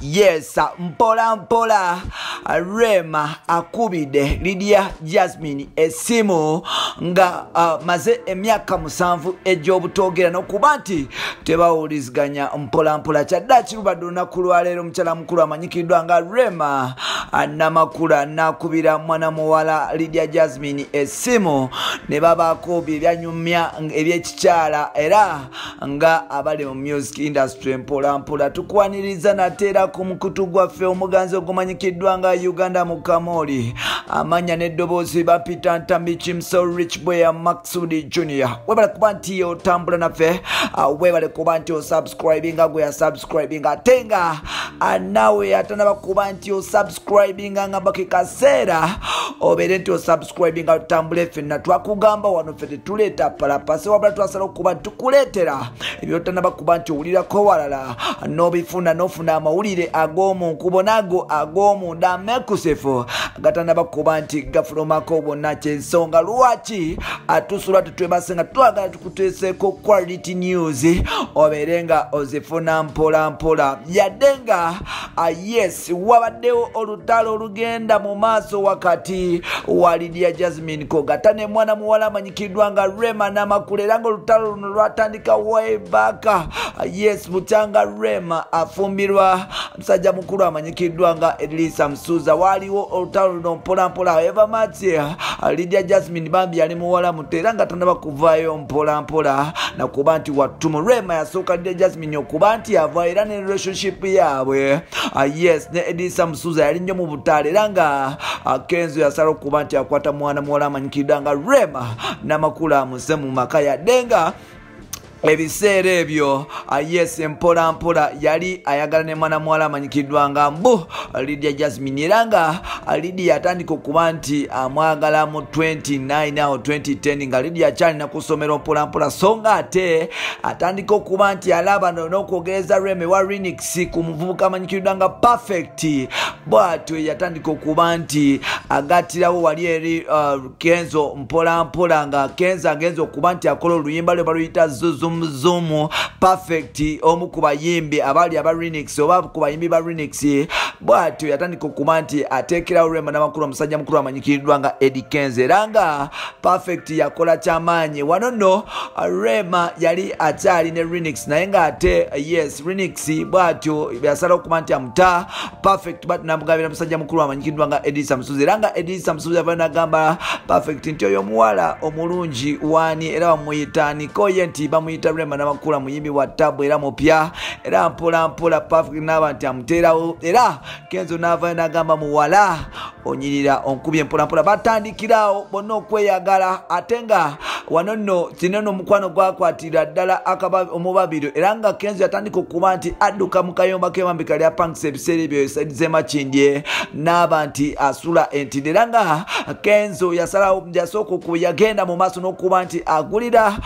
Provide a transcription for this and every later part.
Yes, mpola mpola Rema akubide Lydia Jasmine esimu nga maze emyaka 7 ej'obutogera n'okuba nti tebawuliziganya mpola mpola kyadda kirubadde olunaku lwaleero mukyala mukulu amanyikiddwa nga Rema Namakula nakubira mwana muwala Lydia Jasmine esimu ne babaako byanyumya ebyekikyala era nga abali mu music industry mpola mpola tukwaniriza nate ku mukutu gwaffe omuganzi ogumanyikiddwa nga Uganda Mukamoli amanya n'eddoboozi ba Peter Ntambi Chimso Rich Boy Maxudi Junior webale kuba nti otambula naffe webale kuba nti osubscribinga gwe yasubscribinga ate nga nawe atanaba kuba nti osubscribinga nga baki kaseera obeere nti osubscribinga tutambule ffenna twakugamba wano ffe tetuleeta palapase wabula twasala okuba tukuleetera ebyotanaba kuba nti owulirako walala n'obifuna n'ofuna amawulire ag'omunkubo nago ag'omunda amekusefu gatanaba kuba nti gafulumako bonna kyensonga lwaki atusula tutwebase nga twagala tukuteeseeko quality news obeere nga ozifuna mpola mpola yadde nga yes wabaddewo olutalo olugenda mu maaso wakati wa Lydia Jasmine Kogata ne mwana muwala amanyikiddwa nga Rema Namakula era nga olutalo luno lwatandika way back yes bukyanga Rema afumbirwa musajja mukulu amanyikiddwa nga Elisa Msuza waliwo olutalo luno mpola mpola eva matya Lydia Jasmine bambi ali muwala muto era nga tanaba kuvaayo mpola mpola nakuba nti wattumu Rema yasooka Lydia Jasmine okuba nti ava era ne relationship yaabwe yes ne Elisa Msuza yali nnyo mu butaala era nga Kenzo yasala okuba nti akwata mwana muwala amanyikiddwa nga Rema Namakula amuse mu maka yadde nga ebiseera ebyo yes mpola mpola yali ayagala ne mwana muwala amanyikiddwa nga Lydia Jasmine era nga Lydia atandika okuba nti amwagala mu 29 awo 2010 nga Lydia akyalina kusomera mpola mpola so nga ate atandika okuba nti alaba n'okwogereza Rema wa Remix ku muvubuka amanyikiddwa nga Perfect bw'atyo yatandika okuba nti agattirawo wali eri Kenzo mpola mpola nga Kenzo agenza okuba nti akola oluyimba lwe baluyita Zoom Perfect omu ku bayimbi abali aba Remix oba ku bayimbi ba Remix bw'atyo yatandika okuba nti ateekerawo Rema Namakula omusajja mukulu amanyikiddwa nga Eddie Kenzo era nga Perfect yakola kyamaanyi wano nno Rema yali akyali ne Remix naye nga ate yes Remix bw'atyo yasala okuba nti amuta Perfect but namugabira musajja mukulu amanyikiddwa nga Edisa Msuzi era nga Edisa Msuzi ava nagamba Perfect nti oyo omuwala omulungi wani era bamuyita niko ye nti bamuyita Rema Namakula muyimbi wa tabu era mupya era mpola mpola Perfect naba nti amuteerawo era Kenzo nava nagamba muwala onyirira onkubye mpola mpola batandikirawo bonna okweyagala ate nga wano nno kineno omukwano gwakwatira ddala akaba omubabiro era nga Kenzo yatandika okuba nti adduka mu kayomba k'emambika lya Punks ebiseera ebyo zemakindye n'aba nti asula entinde era nga Kenzo yasalawo yasooka okuyagenda mu maaso n'okuba nti agulira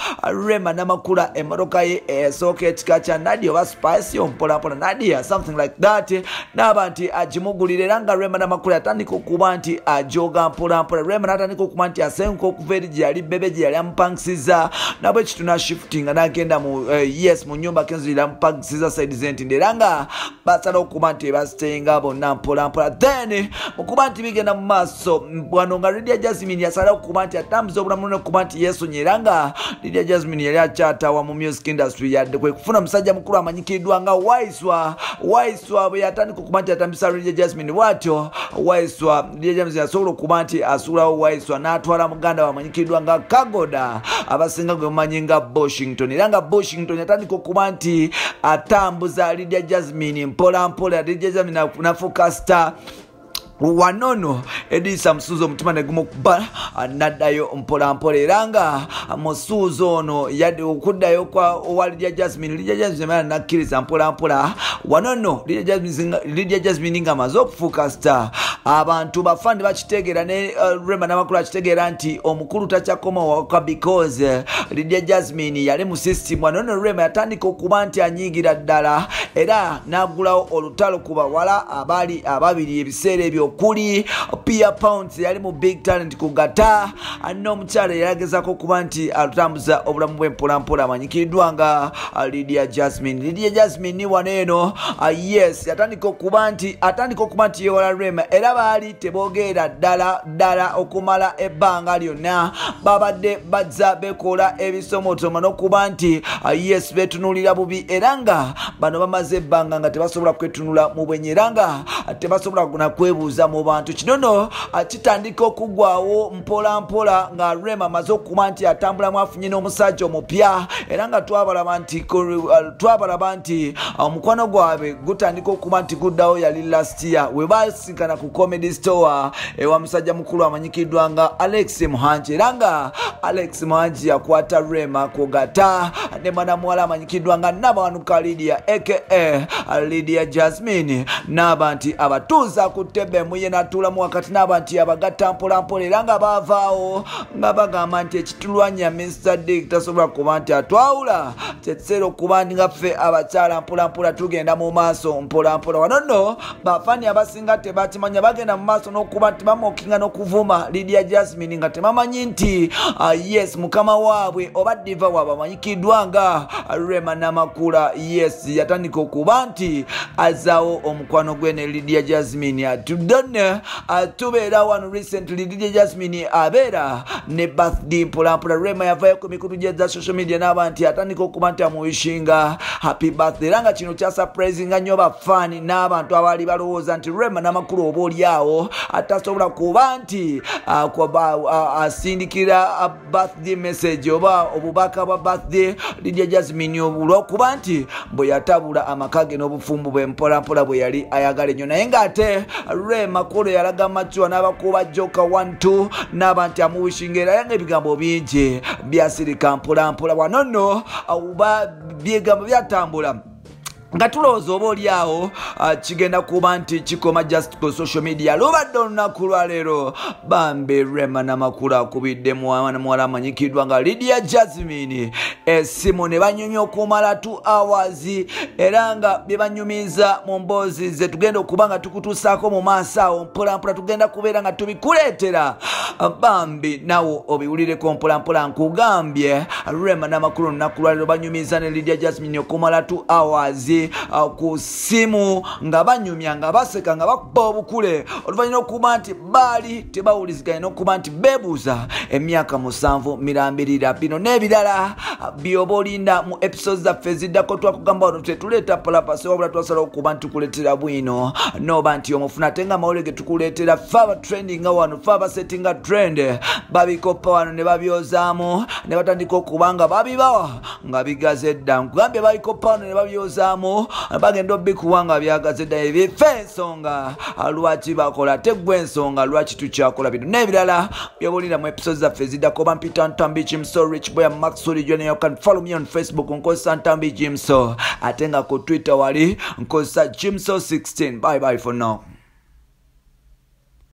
Rema Namakula emmotoka ye esooka ekika kya Nadia oba Spice mpola mpola Nadia something like that n'aba nti agimugulira era nga Rema Namakula yatandika okuba nti ajoga mpola mpola Rema n'atandika okuba nti asenguka okuva eri gye yali bebe gye yali amupanksiza nabwe kituna shifting n'agenda mu yes mu nyumba Kenzo yali amupanksiza side zentinde era nga basala okuba nti basitenga bonna mpola mpola then okuba nti bigenda mu maaso wano nga Lydia Jasmine yasala okuba nti atambuza obulamu n'okuba nti yeesonye era nga Lydia Jasmine yali akyatawa mu music industry yadde kwe kufuna musajja mukulu amanyikiddwa nga Waiswa bwe yatandika okuba nti atambisa Lydia Jasmine bw'atyo Waiswa Lydia Jasmine yasobola okuba nti asuulawo Waiswa n'atwala muganda we amanyikiddwa nga Kagoda abasinga gwe mumanyi nga Washington era nga Washington yatandika okuba nti atambuza Lydia Jasmine mpola mpola Lydia Jasmine nafuuka star wanono Edisa Msuzi omutima ne gumukuba naddayo mpola mpola era nga musuuzo ono yadde okuddayo kwa Lydia Jasmine nakkiriza mpola mpola wanono Lydia Jasmine nga amaze okufuuka star abantu bafandi bakitegeera ne Rema Namakula akitegeera nti omukulu takyakoma waka because Lydia Jasmine yali mu system wanono Rema yatandika okuba nti anyiigira ddala era n'agulawo olutalo ku bawala abali ababiri ebiseera ebyo okuli Pia Pounds yali mu Big Talent kugata n'omukyala yagezako kuba nti atambuza obulamu bwe mpolampola amanyikiddwa nga Lydia Jasmine wano eno yes atandika okuba nti yeewala Rema era baali teboogera ddala okumala ebbanga lyonna babadde bazza bekola ebisomotomo n'okuba nti yes betunuulira bubi era nga bano bamaze ebbanga nga tebasobola kwetunula mu bwenyi era nga tebasobola na kwebuuza mu bantu kinono kitandika okuggwawo mpolampola nga Rema amaze okuba nti atambulamu afunye n'omusajja omupya era nga twabalaba nti omukwano gwabwe gutandika okuba nti guddawo yali last year we basinkana ku Comedy Store ewa musajja mukulu amanyikiddwa nga Alex Muhanji era nga Alex Muhanji yakwata Rema kugata ne mwana muwala amanyikiddwa nga Nabawanuka Lydia aka Lydia Jasmine n'abantu abatuuza ku ttebe muye n'atuulamu wakati n'abantu abagatta mpolampola era nga baavaawo nga bagamba nti ekitulwanya Mr. Dick tasobola kuba nti atwawula kyekiseera okuba ndi nga ffe abakyala mpolampola tugenda mu maaso mpolampola wano nno bafaani abasinga tebakimanya bagenda mu maaso n'okuba nti bamookinga n'okuvuma Lydia Jasmine nga tebamanyi nti yes mukama waabwe oba diva waabwe amanyikiddwa nga Rema Namakula yes yatandika okuba nti azaawo omukwano gwe ne Lydia Jasmine atudone tubeera wano recently Lydia Jasmine abeera ne birthday mpolampola Rema yavaayo ku mikulu gye za social media n'abantu atandika okuba nti amuwishinga happy birthday era nga kino kya surprisinga nnyo bafaani n'abantu abaali balowooza nti Rema Namakula oba oliawo atasobola kuba nti asindikira birthday message oba obubaka bwa birthday Lydia Jasmine olw'okuba nti bwe yatabula amaka ge n'obufumbu bwe mpolampola bwe yali ayagala ennyo naye ng'ate Rema Kolo yalaga machuwa n'abakuba joka 1-2 n'abantu amuwishinga era ng'ebigambo bingi byasirika mpolampola wano nno bigambo byatambula nga tulowooza oba oliawo kigenda kuba nti kikoma just ku social media lubadde olunaku lwaleero bambe Rema Namakula akubidde muwala amanyikiddwa nga Lydia Jasmine esimu ne banyumya okumala 2 hours era nga bye banyumiza mu mboozi ze tugenda okuba nga tukutuusaako mu maaso awo mpolampola tugenda kubeera nga tubikuleetera bambi nawo obiwulireko mpolampola nkugambye Rema Namakula olunaku lwaleero banyumiza ne Lydia Jasmine okumala 2 hours ku simu nga banyumya nga baseka nga bakuba obukule oluvannyuma okuba nti baali tebawuliziganya n'okuba nti beebuuza emyaka 7 mirambirira bino n'ebirala byoba olinda mu episodes zaffe eziddako twakugamba wano tetuleeta palapasi wabula twasala okuba nti tukuleetera bwino n'oba nti omufuna ate nga amawulire ge tukuleetera ffe abatrendinga wano ffe abasettinga trend babikoppa wano ne babyozaamu ne batandika okuba nga babibawa nga bigaze dda nkugambye babikoppa wano ne babyozaamu bagenda obikuwa nga byagaze dda ebife ensonga lwaki bakola ate gwe ensonga lwaki tukyakola bino n'ebirala byobulira mu episodes zaffe eziddako bampita Ntambi Jimso Rich Boy Maxwell John. You can follow me on Facebook nkozesa Ntambi Jimso ate nga ku Twitter wali nkozesa Jimso 16. Bye bye for now.